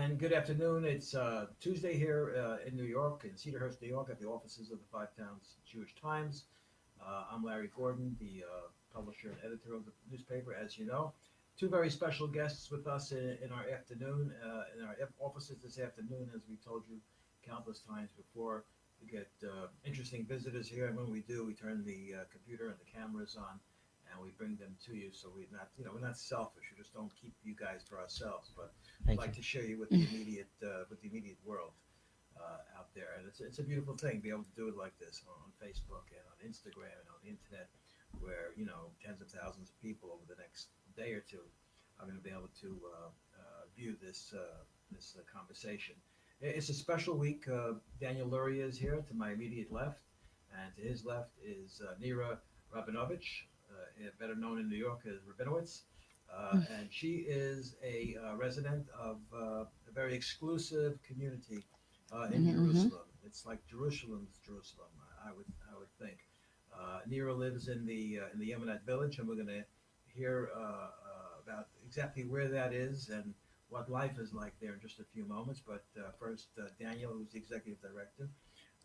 And good afternoon. It's Tuesday here in New York, in Cedarhurst, New York, at the offices of the Five Towns Jewish Times. I'm Larry Gordon, the publisher and editor of the newspaper, as you know. Two very special guests with us in our afternoon, in our offices this afternoon, as we told you countless times before. We get interesting visitors here, and when we do, we turn the computer and the cameras on, and we bring them to you. So we're not selfish. We just don't keep you guys for ourselves, but we'd like to share you with the immediate world out there. And it's a beautiful thing to be able to do it like this on Facebook and on Instagram and on the internet, where tens of thousands of people over the next day or two are going to be able to view this conversation. It's a special week. Daniel Luria is here to my immediate left, and to his left is Mira Rabinovitz, better known in New York as Rabinowitz. And she is a resident of a very exclusive community in Jerusalem. It's like Jerusalem's Jerusalem, I would think. Nira lives in the Yemenite Village, and we're going to hear about exactly where that is and what life is like there in just a few moments. But first, Daniel, who's the executive director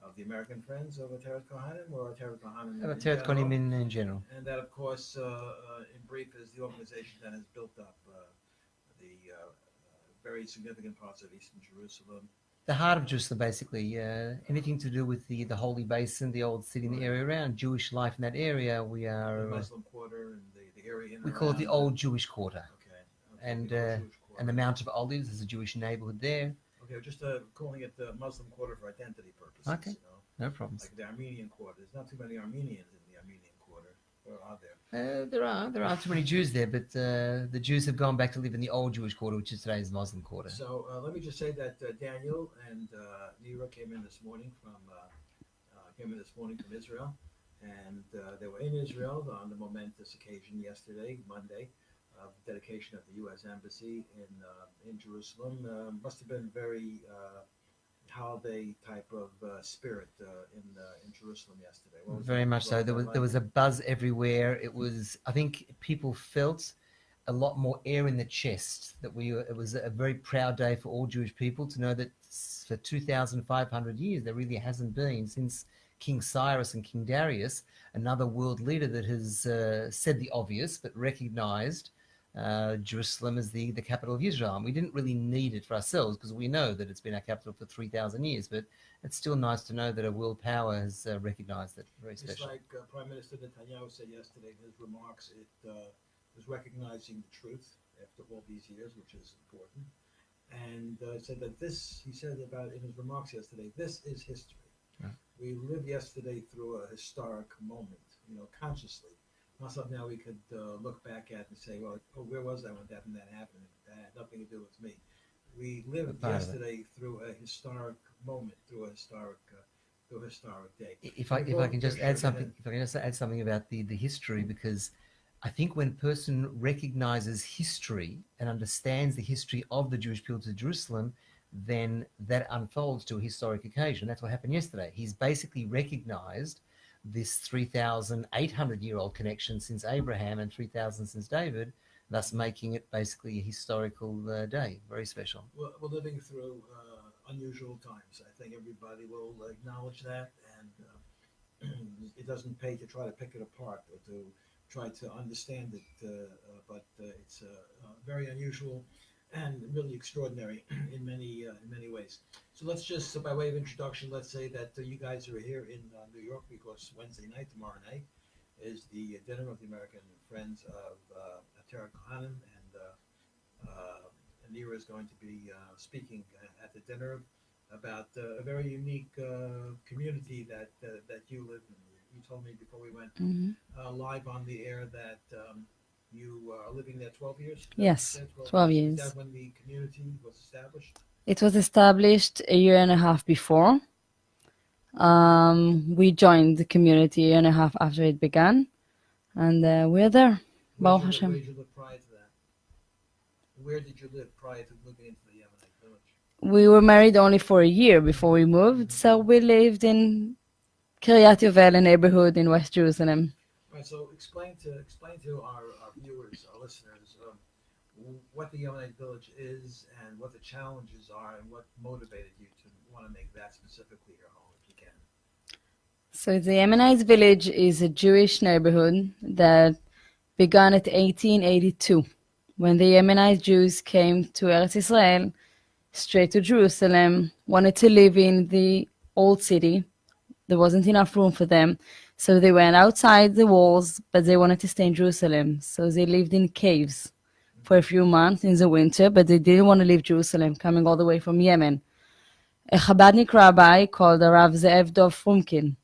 of the American Friends of Ateret Cohanim, or Ateret Cohanim Ateret Cohanim in general. And that, of course, in brief, is the organization that has built up the very significant parts of Eastern Jerusalem. The heart of Jerusalem, basically. Anything to do with the Holy Basin, the old city in the area around, Jewish life in that area. We are... The Muslim Quarter and the area in we call it the Old Jewish Quarter. Okay. And the Mount of Olives is a Jewish neighborhood there. Okay, just calling it the Muslim Quarter for identity purposes. Okay, no problems. Like the Armenian Quarter. There's not too many Armenians in the Armenian Quarter. Or are there? There are too many Jews there, but the Jews have gone back to live in the Old Jewish Quarter, which is today's Muslim Quarter. So let me just say that Daniel and Nira came in this morning from Israel, and they were in Israel on the momentous occasion yesterday, Monday, of dedication of the U.S. Embassy in Jerusalem. Must have been very holiday type of spirit in Jerusalem yesterday. Very much so. There was a buzz everywhere. I think people felt a lot more air in the chest. It was a very proud day for all Jewish people to know that for 2,500 years there really hasn't been, since King Cyrus and King Darius, another world leader that has said the obvious but recognized Jerusalem as the capital of Israel. And we didn't really need it for ourselves because we know that it's been our capital for 3,000 years, but it's still nice to know that a world power has recognized it. Very special. It's like Prime Minister Netanyahu said yesterday in his remarks, it was recognizing the truth after all these years, which is important. And said that he said about in his remarks yesterday, this is history. Right. We lived yesterday through a historic moment, consciously. Not something now we could look back at and say, well, where was I when that and that happened? That had nothing to do with me. We lived yesterday through a historic moment, through a historic day. If I can just add something about the history, because I think when a person recognizes history and understands the history of the Jewish people to Jerusalem, then that unfolds to a historic occasion. That's what happened yesterday. He's basically recognized this 3,800-year-old connection since Abraham and 3,000 since David, thus making it basically a historical day. Very special. We're living through unusual times. I think everybody will acknowledge that, and it doesn't pay to try to pick it apart or to try to understand it, but it's very unusual and really extraordinary in many ways. So let's just, by way of introduction, let's say that you guys are here in New York because Wednesday night, tomorrow night, is the dinner of the American Friends of Ateret Cohanim, and Nira is going to be speaking at the dinner about a very unique community that you live in. You told me before we went live on the air that you are living there 12 years? Yes, 12 years. Is that when the community was established? It was established a year and a half before. We joined the community a year and a half after it began, and we're there. Where did you live prior to that? Where did you live prior to moving into the Yemenite Village? We were married only for a year before we moved, so we lived in Kiryat Yovel, a neighborhood in West Jerusalem. Right, so explain to our viewers, our listeners, what the Yemenite Village is and what the challenges are and what motivated you to want to make that specifically your home, if you can. So the Yemenite Village is a Jewish neighborhood that began at 1882, when the Yemenite Jews came to Eretz Israel, straight to Jerusalem, wanted to live in the old city. There wasn't enough room for them, so they went outside the walls, but they wanted to stay in Jerusalem. So they lived in caves for a few months in the winter, but they didn't want to leave Jerusalem, coming all the way from Yemen. A Chabadnik rabbi called the Rav Ze'ev Dov Frumkin.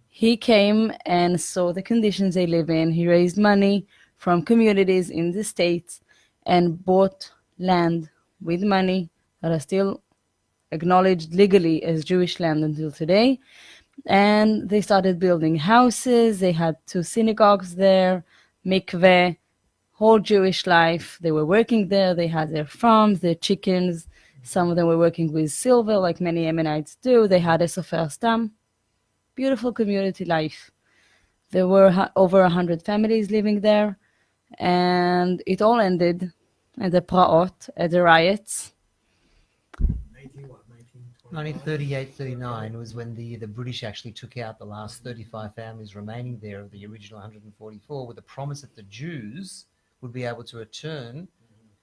He came and saw the conditions they live in. He raised money from communities in the States and bought land with money that are still acknowledged legally as Jewish land until today. And they started building houses. They had 2 synagogues there, mikveh, whole Jewish life. They were working there. They had their farms, their chickens. Some of them were working with silver, like many Yemenites do. They had a sofer stam. Beautiful community life. There were over 100 families living there, and it all ended at the Praot, at the riots. 1938-39 was when the British actually took out the last 35 families remaining there of the original 144, with the promise that the Jews would be able to return.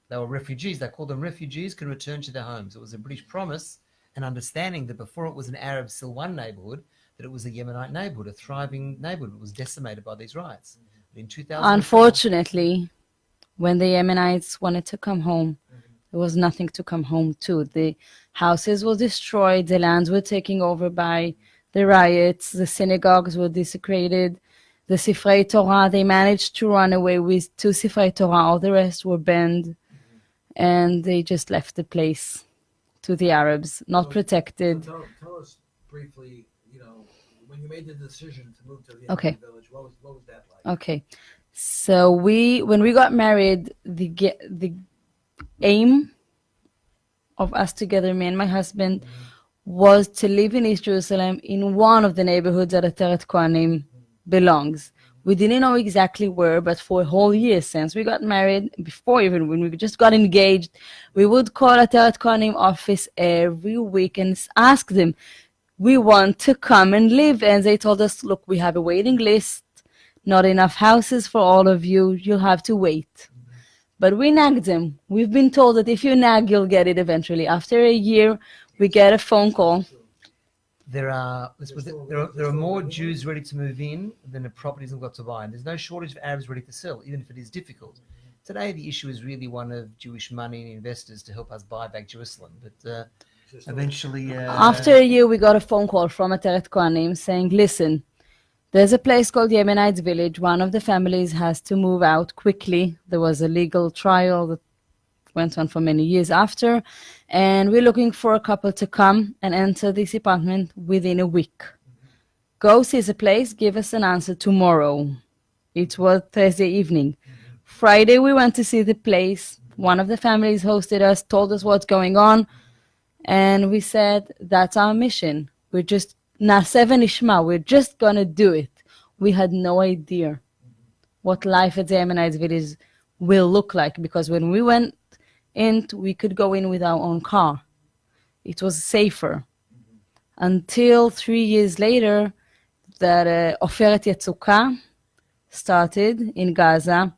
They were refugees. They called them refugees, can return to their homes. It was a British promise and understanding that before it was an Arab Silwan neighborhood, that it was a Yemenite neighborhood, a thriving neighborhood. It was decimated by these riots. In 2000, unfortunately, when the Yemenites wanted to come home, there was nothing to come home to. The houses were destroyed, the lands were taken over by the riots, the synagogues were desecrated, the Sifrei Torah, they managed to run away with 2 Sifrei Torah, all the rest were banned, and they just left the place to the Arabs, not protected. So tell us briefly, when you made the decision to move to the Okay. Yemenite Village, what was that like? Okay, so when we got married, the aim of us together, me and my husband, was to live in East Jerusalem in one of the neighborhoods that Ateret Cohanim belongs. We didn't know exactly where, but for a whole year since we got married, before even when we just got engaged, we would call Ateret Cohanim office every week and ask them, we want to come and live. And they told us, look, we have a waiting list, not enough houses for all of you, you'll have to wait. But we nagged them. We've been told that if you nag, you'll get it eventually. After a year, we get a phone call. there are more Jews ready to move in than the properties we've got to buy. And there's no shortage of Arabs ready to sell, even if it is difficult. Today, the issue is really one of Jewish money and investors to help us buy back Jerusalem. But eventually... After a year, we got a phone call from Ateret Cohanim saying, listen, there's a place called Yemenite Village. One of the families has to move out quickly. There was a legal trial that went on for many years after. And we're looking for a couple to come and enter this apartment within a week. Go see the place, give us an answer tomorrow. It was Thursday evening. Friday, we went to see the place. One of the families hosted us, told us what's going on. And we said, that's our mission. We're just, Naseh v'nishma, we're just going to do it. We had no idea what life at the Yemenite Village will look like, because when we went in, we could go in with our own car. It was safer. Until 3 years later, that Ateret Yetzuka started in Gaza.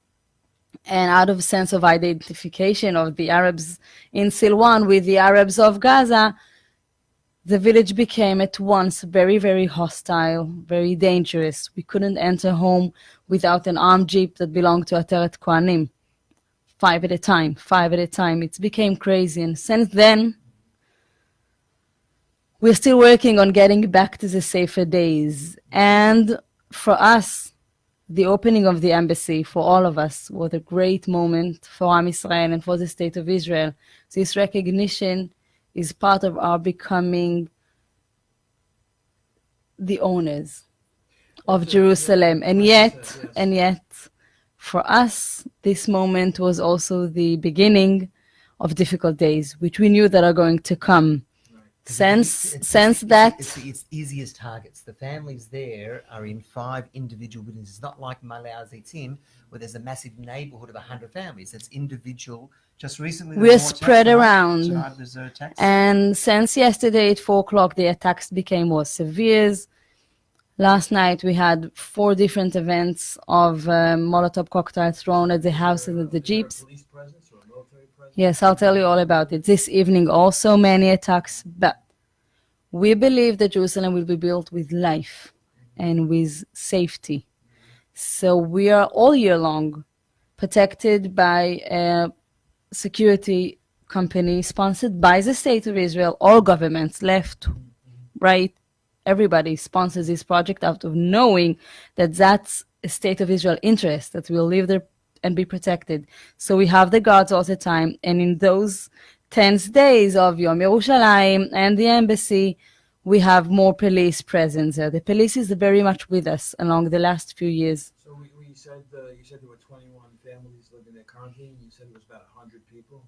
And out of a sense of identification of the Arabs in Silwan with the Arabs of Gaza, the village became at once very, very hostile, very dangerous. We couldn't enter home without an armed jeep that belonged to Ateret Cohanim. 5 at a time. It became crazy. And since then, we're still working on getting back to the safer days. And for us, the opening of the embassy for all of us was a great moment for Am Yisrael and for the state of Israel. This recognition is part of our becoming the owners of Jerusalem. And yet, for us, this moment was also the beginning of difficult days, which we knew that are going to come. Sense that it's the easiest targets. The families there are in 5 individual buildings. It's not like Malay Zitim, where there's a massive neighborhood of 100 families. It's individual. Just recently, there we're were more spread attacks. around. Tonight there's attacks. And since yesterday at 4 o'clock, the attacks became more severe. Last night, we had 4 different events of Molotov cocktails thrown at the houses and at the jeeps. Police presence or military presence? Yes, I'll tell you all about it. This evening, also many attacks, but we believe that Jerusalem will be built with life and with safety. So we are all year long protected by a security company sponsored by the state of Israel. All governments, left, right, everybody sponsors this project out of knowing that that's a state of Israel interest, that we'll live there and be protected. So we have the guards all the time. And in those tense days of Yom Yerushalayim and the embassy, we have more police presence there. The police is very much with us along the last few years. So you said there were 21 families living there currently, and you said it was about 100 people.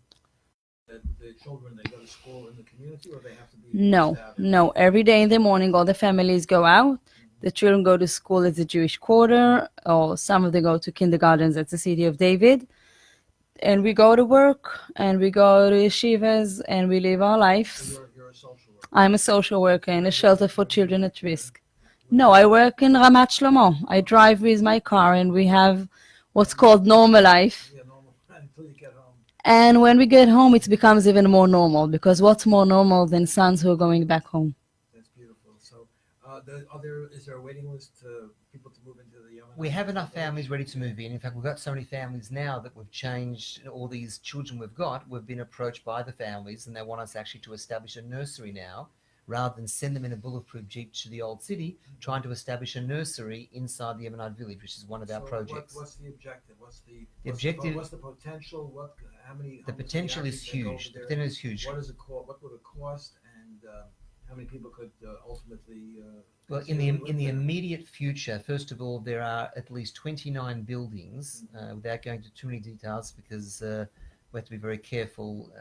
The children, they go to school in the community, or they have to be? No. Every day in the morning, all the families go out. The children go to school at the Jewish quarter, or some of them go to kindergartens at the City of David. And we go to work, and we go to yeshivas, and we live our lives. So you're a social worker. I'm a social worker in a shelter for children at risk. No, I work in Ramat Shlomo. I drive with my car, and we have what's called normal life. Yeah, normal until you get home. And when we get home, it becomes even more normal, because what's more normal than sons who are going back home? That's beautiful. So, is there a waiting list to people to move into the Yemenite? We have enough families ready to move in. In fact, we've got so many families now that we've changed all these children we've got. We've been approached by the families, and they want us actually to establish a nursery now, rather than send them in a bulletproof jeep to the old city, trying to establish a nursery inside the Yemenite Village, which is one of our projects. What's the objective? What's the potential? How many? The potential is huge. The potential is huge. What does it cost? What would it cost? And how many people could ultimately? Well, in the immediate future, first of all, there are at least 29 buildings. Without going into too many details, because we have to be very careful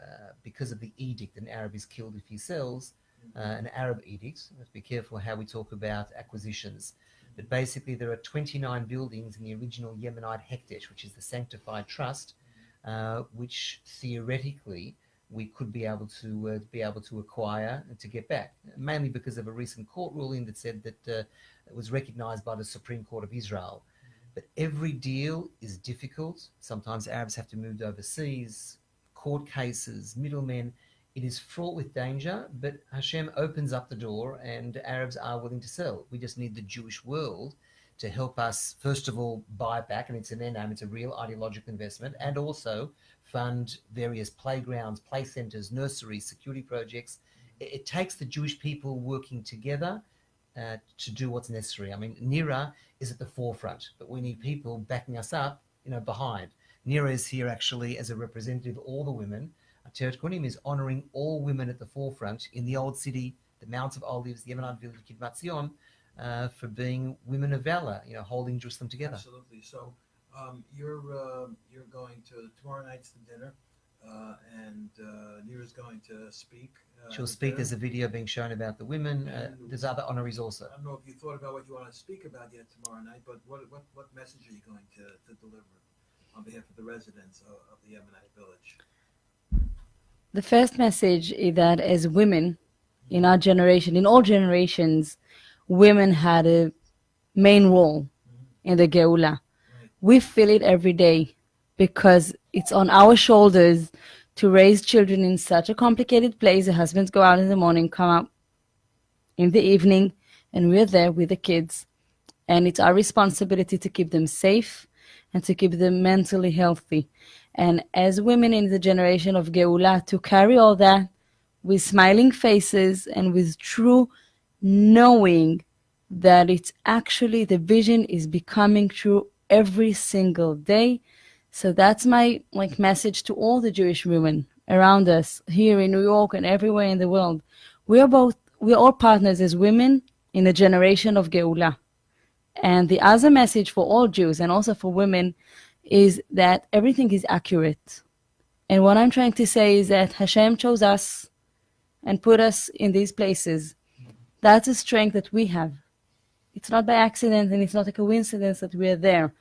because of the edict. An Arab is killed if he sells. An Arab edict. We have to be careful how we talk about acquisitions. But basically, there are 29 buildings in the original Yemenite Hekdesh, which is the sanctified trust, which theoretically we could be able to acquire and to get back, mainly because of a recent court ruling that said that it was recognized by the Supreme Court of Israel. But every deal is difficult. Sometimes Arabs have to move overseas, court cases, middlemen. It is fraught with danger, but Hashem opens up the door and Arabs are willing to sell. We just need the Jewish world to help us, first of all, buy back, and it's in their name, it's a real ideological investment, and also fund various playgrounds, play centers, nurseries, security projects. It takes the Jewish people working together to do what's necessary. I mean, Mira is at the forefront, but we need people backing us up, behind. Mira is here actually as a representative of all the women. Ateret Cohanim is honoring all women at the forefront in the old city, the Mount of Olives, the Yemenite Village, Kidmat Zion, for being women of valor, holding Jerusalem together. Absolutely. So you're going to tomorrow night's the dinner, and Nira's going to speak. She'll speak. There's a video being shown about the women. There's other honorees also. I don't know if you thought about what you want to speak about yet tomorrow night, but what message are you going to deliver on behalf of the residents of the Yemenite Village? The first message is that as women in our generation, in all generations, women had a main role in the Geula. Right. We feel it every day because it's on our shoulders to raise children in such a complicated place. The husbands go out in the morning, come out in the evening, and we're there with the kids. And it's our responsibility to keep them safe and to keep them mentally healthy. And as women in the generation of Geula, to carry all that with smiling faces and with true knowing that it's actually the vision is becoming true every single day. So that's my message to all the Jewish women around us here in New York and everywhere in the world. We're all partners as women in the generation of Geula. And the other message for all Jews and also for women is that everything is accurate. And what I'm trying to say is that Hashem chose us and put us in these places. That's a strength that we have. It's not by accident, and it's not a coincidence that we are there.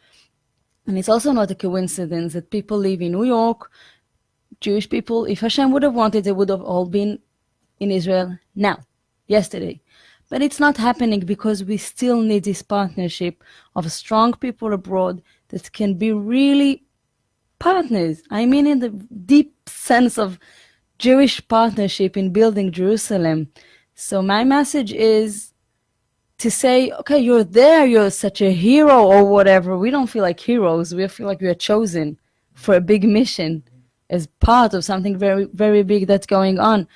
And it's also not a coincidence that people live in New York, Jewish people. If Hashem would have wanted, they would have all been in Israel now, yesterday. But it's not happening because we still need this partnership of strong people abroad that can be really partners. I mean, in the deep sense of Jewish partnership in building Jerusalem. So my message is to say, okay, you're there, you're such a hero or whatever. We don't feel like heroes. We feel like we are chosen for a big mission as part of something very, very big that's going on.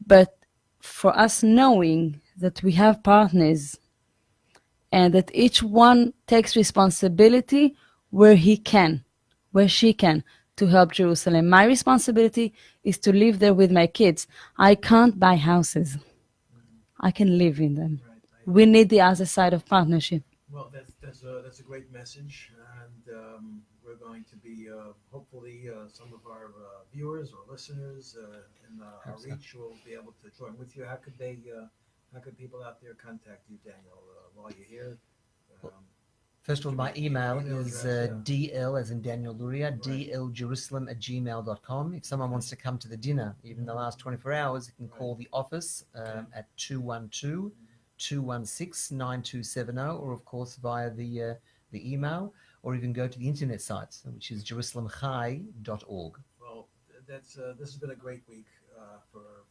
But for us knowing that we have partners and that each one takes responsibility where he can, where she can, to help Jerusalem. My responsibility is to live there with my kids. I can't buy houses. I can live in them. Right. We need the other side of partnership. Well, that's a great message, and we're going to be hopefully some of our viewers or listeners in our reach will be able to join with you. How could people out there contact you, Daniel, while you're here? First of all, my email Email is address, DL as in Daniel Luria, Right. dljerusalem@gmail.com. If someone wants to come to the dinner, even the last 24 hours, you can call the office at 212-216-9270, or of course via the email, or even go to the internet site, which is jerusalemchai.org. Well, this has been a great week for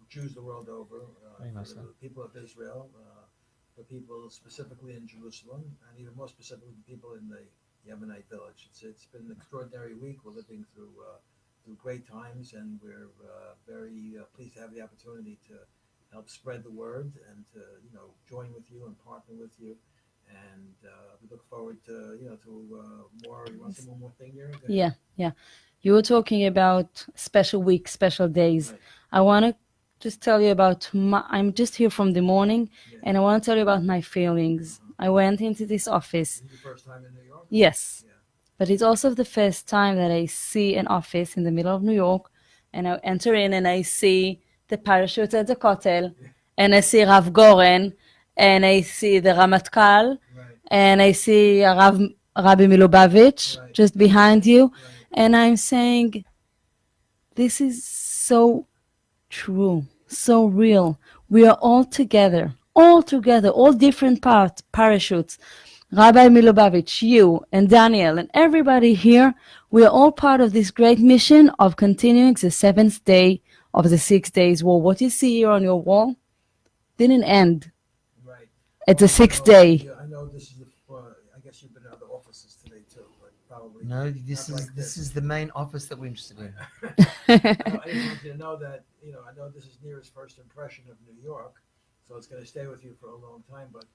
Jews the world over, Very much for so. the people of Israel, for people specifically in Jerusalem, and even more specifically the people in the Yemenite Village. It's been an extraordinary week. We're living through great times, and we're very pleased to have the opportunity to help spread the word and to join with you and partner with you. And we look forward to more. You want to say one more thing here? Go ahead. Yeah. You were talking about special weeks, special days. Right. I want to just tell you about I'm just here from the morning, Yeah. and I want to tell you about my feelings. I went into this office. This is your first time in New York? Yes. Yeah. But it's also the first time that I see an office in the middle of New York, and I enter in and I see the parachutes at the Kotel, and I see Rav Goren, and I see the Ramatkal, Right. and I see Rabbi Milubavitch Right. just behind you, Right. and I'm saying, this is so true, so real. We are all together, all different parachutes. Rabbi Milubavitch, you and Daniel and everybody here, we are all part of this great mission of continuing the 7th day of the 6 days war. What you see here on your wall didn't end Right. at the 6th day. Yeah, I know this is I guess you've been in other offices today too, but probably No, this not is like this is the main office that we're interested in. I just want you to know that I know this is Nira's first impression of New York, so it's going to stay with you for a long time. But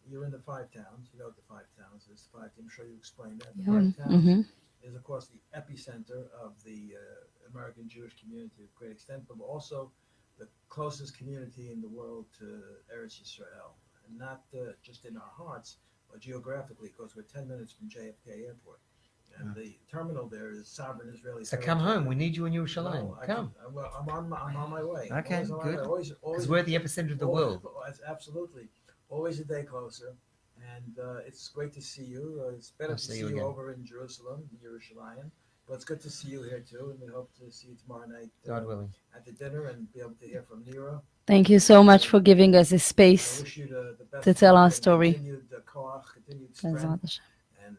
you're in the five towns. You know what the five towns is. I'm sure you explained that. The five towns is, of course, the epicenter of the American Jewish community to a great extent, but also the closest community in the world to Eretz Yisrael, and not just in our hearts, but geographically, because we're 10 minutes from JFK Airport. And the terminal there is sovereign Israeli. So come home. We need you in Yerushalayim. No, Come. I'm on my way. Okay, Always on my good. way. Always, Because we're the epicenter of the world. Absolutely. Always a day closer. And it's great to see you. It's better I'll to see see you you again. over in Jerusalem, Yerushalayim. But it's good to see you here too. And we hope to see you tomorrow night God willing. at the dinner and be able to hear from Mira. Thank you so much for giving us this I space wish you the best to tell luck our and story. Continued koach, continued strength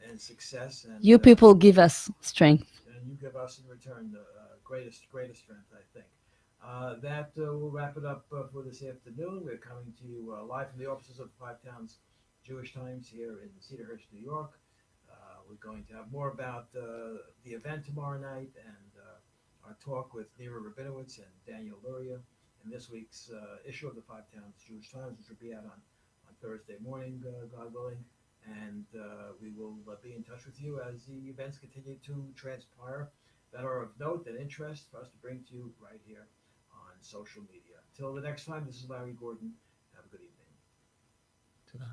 and success. And, You people give us strength. and you give us in return the greatest strength, I think. That will wrap it up for this afternoon. We're coming to you live from the offices of Five Towns Jewish Times here in Cedarhurst, New York. We're going to have more about the event tomorrow night and our talk with Mira Rabinovitz and Daniel Luria in this week's issue of the Five Towns Jewish Times, which will be out on Thursday morning, God willing. And we will be in touch with you as the events continue to transpire that are of note and interest for us to bring to you right here on social media. Until the next time, this is Larry Gordon. Have a good evening. Ta-da.